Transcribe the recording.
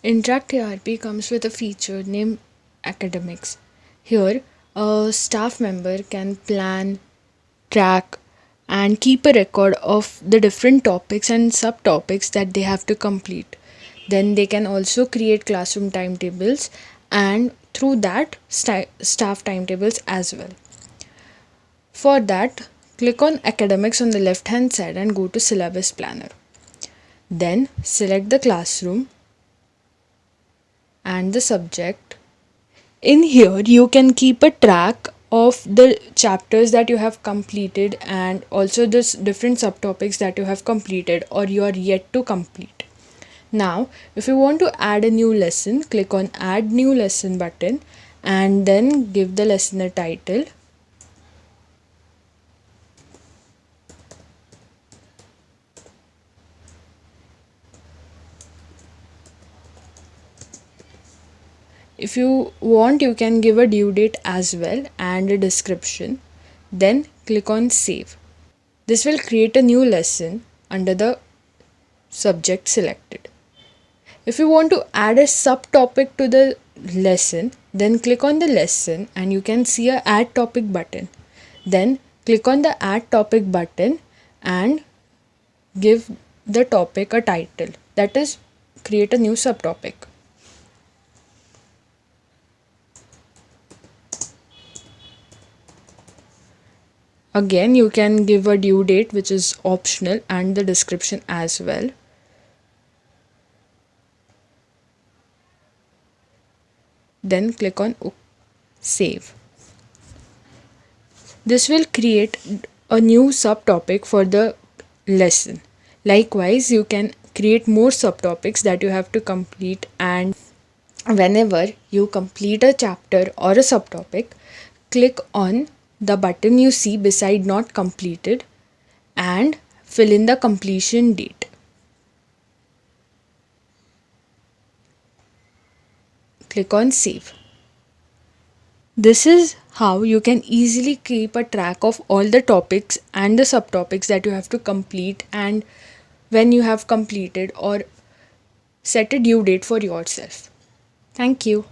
IntractERP comes with a feature named Academics. Here, a staff member can plan, track, and keep a record of the different topics and subtopics that they have to complete. Then they can also create classroom timetables and through that staff timetables as well. For that, click on Academics on the left hand side and go to Syllabus Planner. Then select the classroom and the subject. In here, you can keep a track of the chapters that you have completed and also the different subtopics that you have completed or you are yet to complete. Now, if you want to add a new lesson, click on Add New Lesson button and then give the lesson a title. If you want, you can give a due date as well and a description. Then click on Save. This will create a new lesson under the subject selected. If you want to add a subtopic to the lesson, then click on the lesson and you can see a Add Topic button. Then click on the Add Topic button and give the topic a title. That is, create a new subtopic. Again, you can give a due date, which is optional, and the description as well. Then click on Save. This will create a new subtopic for the lesson. Likewise, you can create more subtopics that you have to complete, and whenever you complete a chapter or a subtopic, click on the button you see beside Not Completed and fill in the completion date. Click on Save. This is how you can easily keep a track of all the topics and the subtopics that you have to complete and when you have completed, or set a due date for yourself. Thank you.